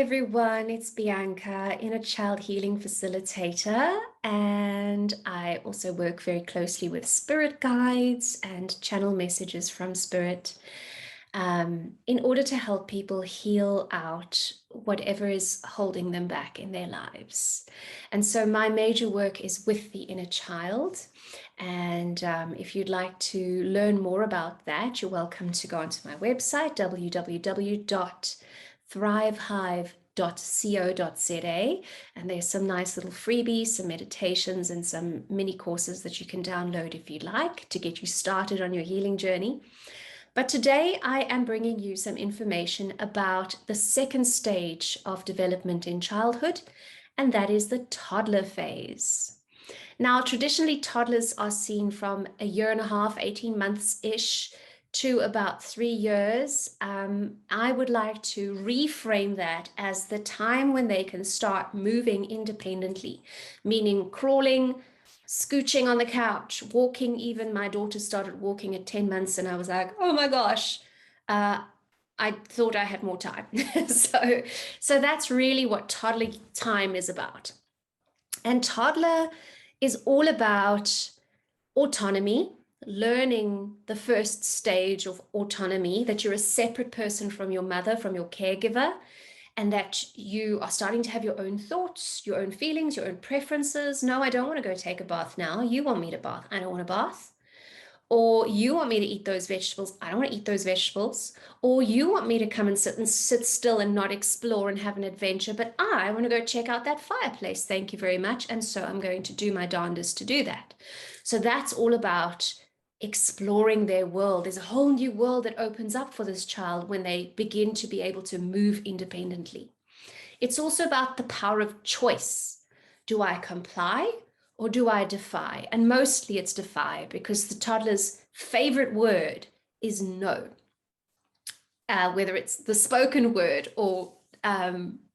everyone, it's Bianca, inner child healing facilitator, and I also work very closely with spirit guides and channel messages from spirit in order to help people heal out whatever is holding them back in their lives. And so my major work is with the inner child. And if you'd like to learn more about that, you're welcome to go onto my website, www.thrivehive.co.za, and there's some nice little freebies, some meditations, and some mini courses that you can download if you'd like to get you started on your healing journey. But today I am bringing you some information about the second stage of development in childhood, and that is the toddler phase. Now, traditionally, toddlers are seen from a year and a half, 18 months-ish, to about 3 years. I would like to reframe that as the time when they can start moving independently, meaning crawling, scooching on the couch, walking. Even my daughter started walking at 10 months and I was like, oh my gosh, I thought I had more time. so that's really what toddler time is about. And toddler is all about autonomy, learning the first stage of autonomy, that you're a separate person from your mother, from your caregiver, and that you are starting to have your own thoughts, your own feelings, your own preferences. No, I don't want to go take a bath now. You want me to bath. I don't want a bath. Or you want me to eat those vegetables. I don't want to eat those vegetables. Or you want me to come and sit still and not explore and have an adventure, but I want to go check out that fireplace. Thank you very much. And so I'm going to do my darndest to do that. So that's all about exploring their world. There's a whole new world that opens up for this child when they begin to be able to move independently. It's also about the power of choice. Do I comply or do I defy? And mostly it's defy, because the toddler's favorite word is no. Whether it's the spoken word or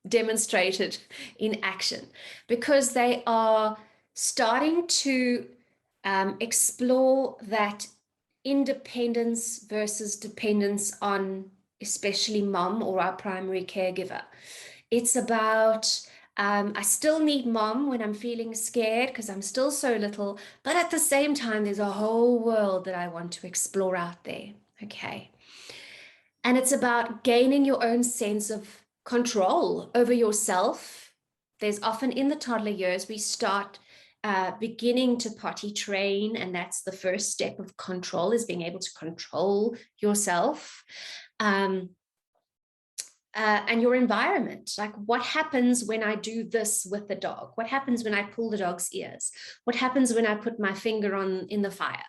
demonstrated in action, because they are starting to explore that independence versus dependence on especially mom or our primary caregiver. It's about, I still need mom when I'm feeling scared because I'm still so little, but at the same time, there's a whole world that I want to explore out there, okay? And it's about gaining your own sense of control over yourself. There's often in the toddler years, we start beginning to potty train, and that's the first step of control, is being able to control yourself and your environment. Like, what happens when I do this with the dog? What happens when I pull the dog's ears? What happens when I put my finger in the fire,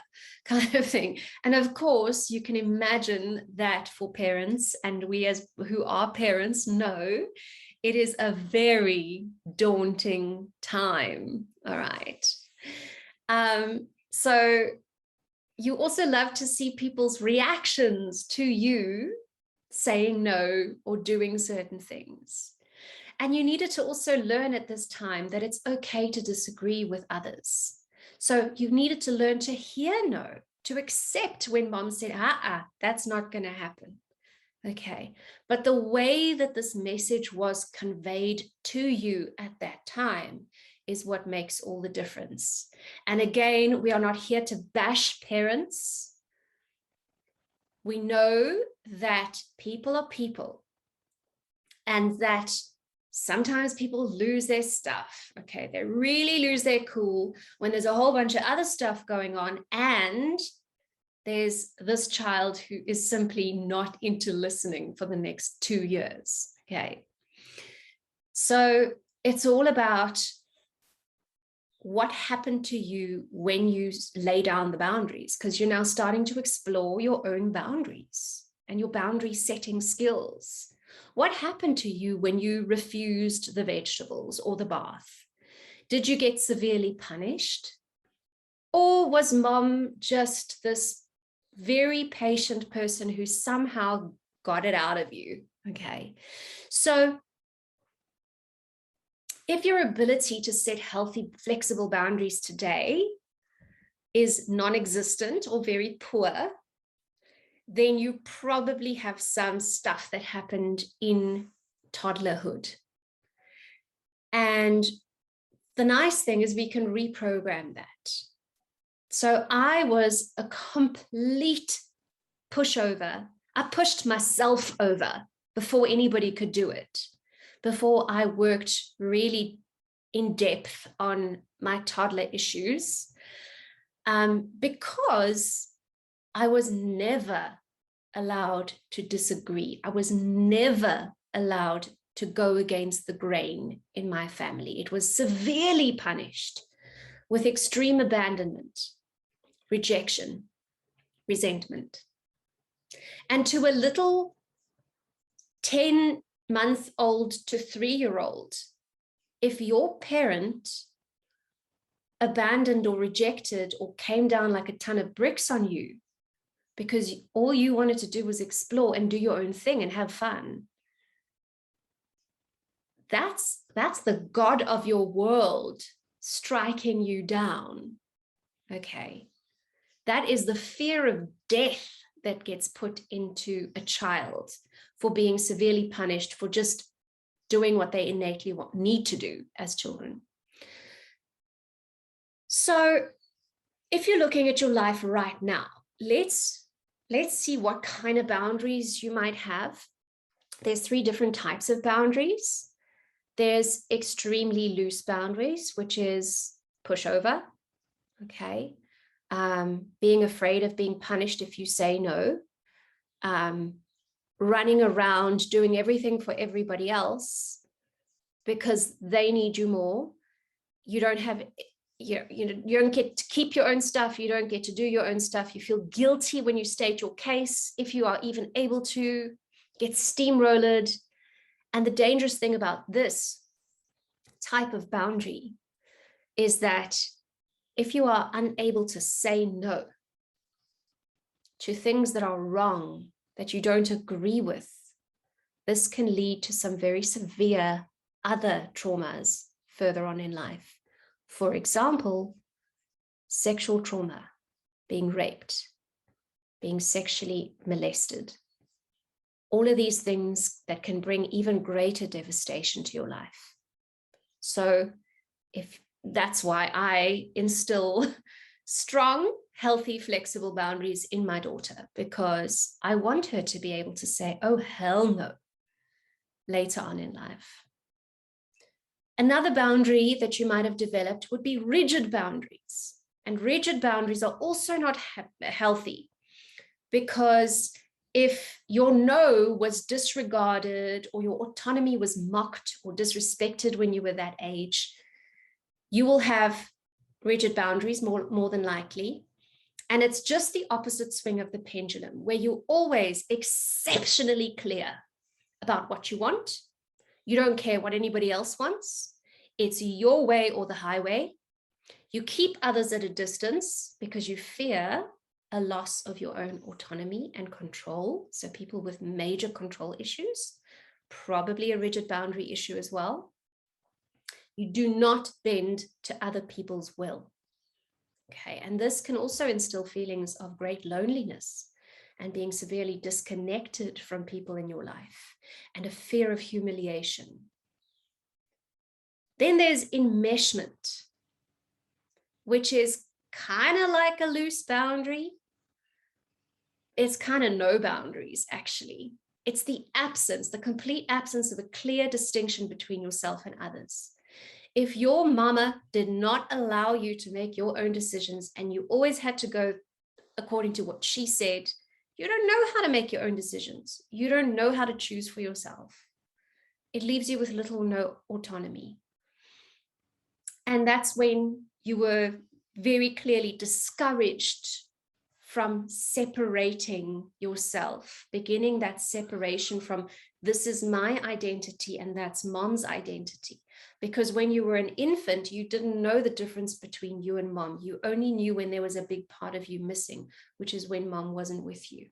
kind of thing? And of course, you can imagine that for parents, and we who are parents know, it is a very daunting time. All right. So you also love to see people's reactions to you saying no or doing certain things. And you needed to also learn at this time that it's okay to disagree with others. So you needed to learn to hear no, to accept when mom said, that's not going to happen. Okay, but the way that this message was conveyed to you at that time is what makes all the difference. And again, we are not here to bash parents. We know that people are people, and that sometimes people lose their stuff. Okay, they really lose their cool when there's a whole bunch of other stuff going on, and there's this child who is simply not into listening for the next 2 years. Okay, so it's all about what happened to you when you lay down the boundaries, because you're now starting to explore your own boundaries and your boundary setting skills. What happened to you when you refused the vegetables or the bath? Did you get severely punished? Or was mom just this very patient person who somehow got it out of you? Okay, so if your ability to set healthy, flexible boundaries today is non-existent or very poor, then you probably have some stuff that happened in toddlerhood. And the nice thing is we can reprogram that. So I was a complete pushover. I pushed myself over before anybody could do it, before I worked really in depth on my toddler issues, because I was never allowed to disagree. I was never allowed to go against the grain in my family. It was severely punished with extreme abandonment, rejection, resentment. And to a little 10-month-old to 3-year-old, if your parent abandoned or rejected or came down like a ton of bricks on you because all you wanted to do was explore and do your own thing and have fun, that's the God of your world striking you down. Okay. That is the fear of death that gets put into a child for being severely punished for just doing what they innately need to do as children. So if you're looking at your life right now, let's see what kind of boundaries you might have. There's 3 different types of boundaries. There's extremely loose boundaries, which is pushover, okay? Being afraid of being punished if you say no, running around doing everything for everybody else because they need you more. You don't have, you don't get to keep your own stuff. You don't get to do your own stuff. You feel guilty when you state your case, if you are even able to, get steamrolled. And the dangerous thing about this type of boundary is that if you are unable to say no to things that are wrong, that you don't agree with, this can lead to some very severe other traumas further on in life. For example, sexual trauma, being raped, being sexually molested. All of these things that can bring even greater devastation to your life. So that's why I instill strong, healthy, flexible boundaries in my daughter, because I want her to be able to say, oh, hell no, later on in life. Another boundary that you might have developed would be rigid boundaries. And rigid boundaries are also not healthy, because if your no was disregarded or your autonomy was mocked or disrespected when you were that age, you will have rigid boundaries more than likely. And it's just the opposite swing of the pendulum, where you're always exceptionally clear about what you want. You don't care what anybody else wants. It's your way or the highway. You keep others at a distance because you fear a loss of your own autonomy and control. So people with major control issues, probably a rigid boundary issue as well. You do not bend to other people's will. Okay, and this can also instill feelings of great loneliness and being severely disconnected from people in your life, and a fear of humiliation. Then there's enmeshment, which is kind of like a loose boundary. It's kind of no boundaries, actually. It's the absence, the complete absence of a clear distinction between yourself and others. If your mama did not allow you to make your own decisions and you always had to go according to what she said, you don't know how to make your own decisions. You don't know how to choose for yourself. It leaves you with little or no autonomy. And that's when you were very clearly discouraged from separating yourself, beginning that separation from this is my identity and that's mom's identity. Because when you were an infant, you didn't know the difference between you and mom. You only knew when there was a big part of you missing, which is when mom wasn't with you.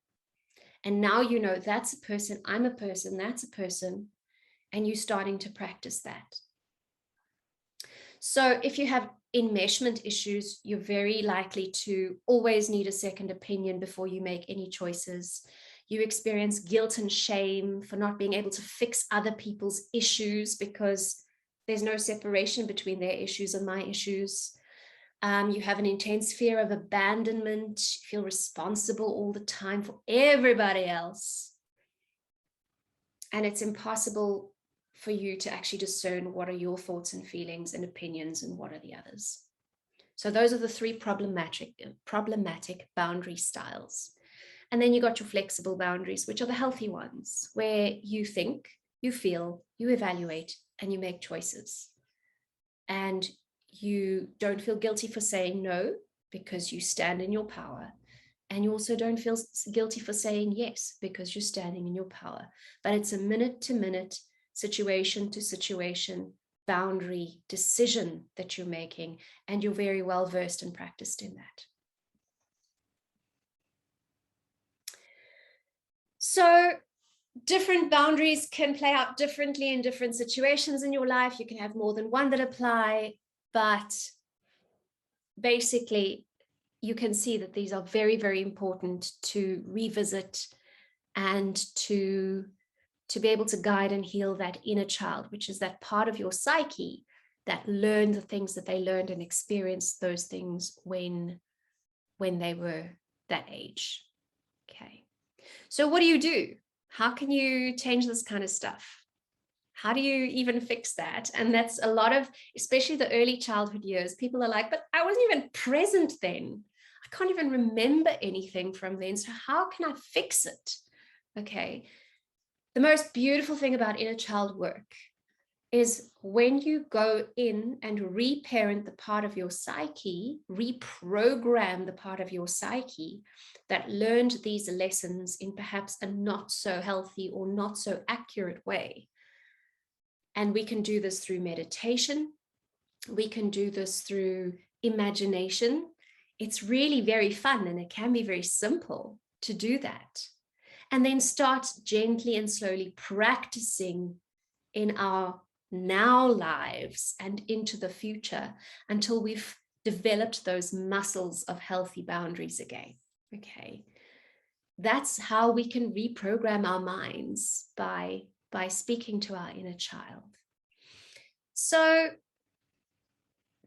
And now you know that's a person, I'm a person, that's a person, and you're starting to practice that. So if you have enmeshment issues, you're very likely to always need a second opinion before you make any choices. You experience guilt and shame for not being able to fix other people's issues because there's no separation between their issues and my issues. You have an intense fear of abandonment. You feel responsible all the time for everybody else. And it's impossible for you to actually discern what are your thoughts and feelings and opinions and what are the others. So those are the three problematic boundary styles. And then you got your flexible boundaries, which are the healthy ones, where you think, you feel, you evaluate, and you make choices. And you don't feel guilty for saying no because you stand in your power. And you also don't feel guilty for saying yes because you're standing in your power. But it's a minute-to-minute, situation-to-situation boundary decision that you're making, and you're very well versed and practiced in that. So different boundaries can play out differently in different situations in your life. You can have more than one that apply, but basically you can see that these are very, very important to revisit and to be able to guide and heal that inner child, which is that part of your psyche that learned the things that they learned and experienced those things when they were that age. Okay. So what do? How can you change this kind of stuff? How do you even fix that? And that's a lot of, especially the early childhood years, people are like, but I wasn't even present then. I can't even remember anything from then. So how can I fix it? Okay. The most beautiful thing about inner child work is when you go in and reparent the part of your psyche, reprogram the part of your psyche that learned these lessons in perhaps a not so healthy or not so accurate way. And we can do this through meditation. We can do this through imagination. It's really very fun, and it can be very simple to do that. And then start gently and slowly practicing in our now lives and into the future until we've developed those muscles of healthy boundaries again. Okay. That's how we can reprogram our minds, by speaking to our inner child. So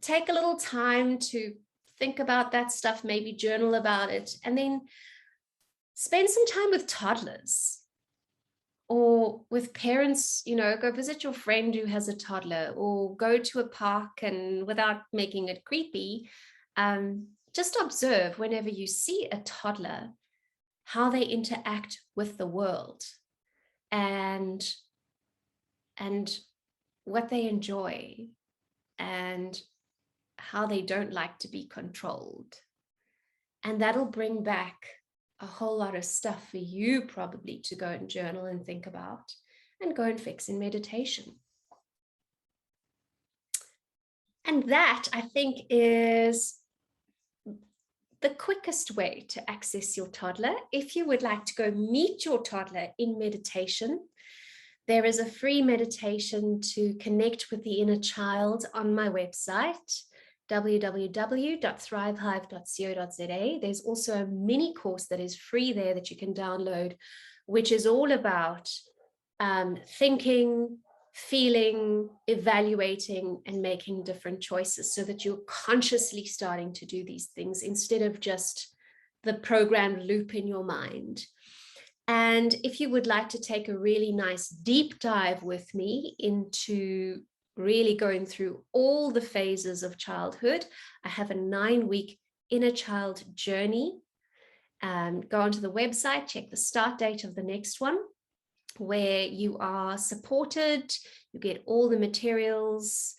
take a little time to think about that stuff, maybe journal about it, and then spend some time with toddlers or with parents. Go visit your friend who has a toddler, or go to a park, and without making it creepy, just observe whenever you see a toddler, how they interact with the world and what they enjoy and how they don't like to be controlled. And that'll bring back a whole lot of stuff for you probably to go and journal and think about and go and fix in meditation. And that, I think, is the quickest way to access your toddler. If you would like to go meet your toddler in meditation, there is a free meditation to connect with the inner child on my website, www.thrivehive.co.za. There's also a mini course that is free there that you can download, which is all about thinking, feeling, evaluating, and making different choices so that you're consciously starting to do these things instead of just the programmed loop in your mind. And if you would like to take a really nice deep dive with me into really going through all the phases of childhood, I have a 9-week inner child journey. Go onto the website, check the start date of the next one, where you are supported, you get all the materials.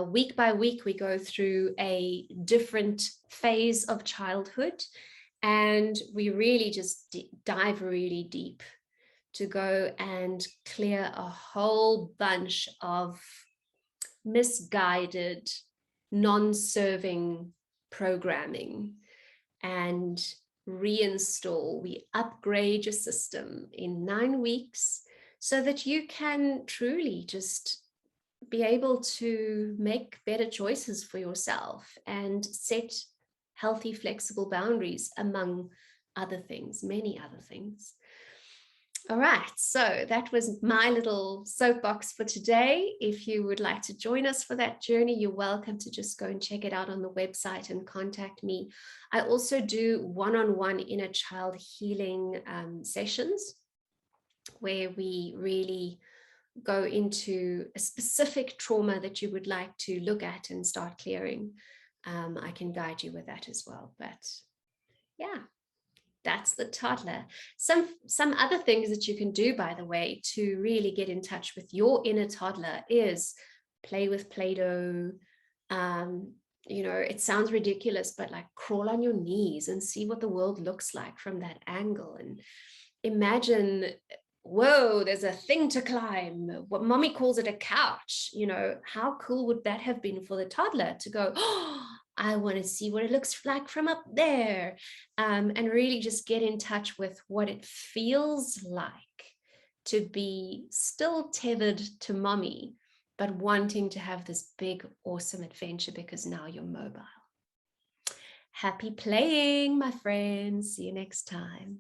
Week by week, we go through a different phase of childhood, and we really just dive really deep to go and clear a whole bunch of misguided, non-serving programming and reinstall. We upgrade your system in 9 weeks so that you can truly just be able to make better choices for yourself and set healthy, flexible boundaries, among other things, many other things. All right, so that was my little soapbox for today. If you would like to join us for that journey, you're welcome to just go and check it out on the website and contact me. I also do one-on-one inner child healing sessions where we really go into a specific trauma that you would like to look at and start clearing. I can guide you with that as well. But yeah, that's the toddler. Some other things that you can do, by the way, to really get in touch with your inner toddler is play with Play-Doh. It sounds ridiculous, but like crawl on your knees and see what the world looks like from that angle, and imagine, whoa, there's a thing to climb. What mommy calls it, a couch. How cool would that have been for the toddler to go, oh, I want to see what it looks like from up there, and really just get in touch with what it feels like to be still tethered to mommy, but wanting to have this big, awesome adventure because now you're mobile. Happy playing, my friends. See you next time.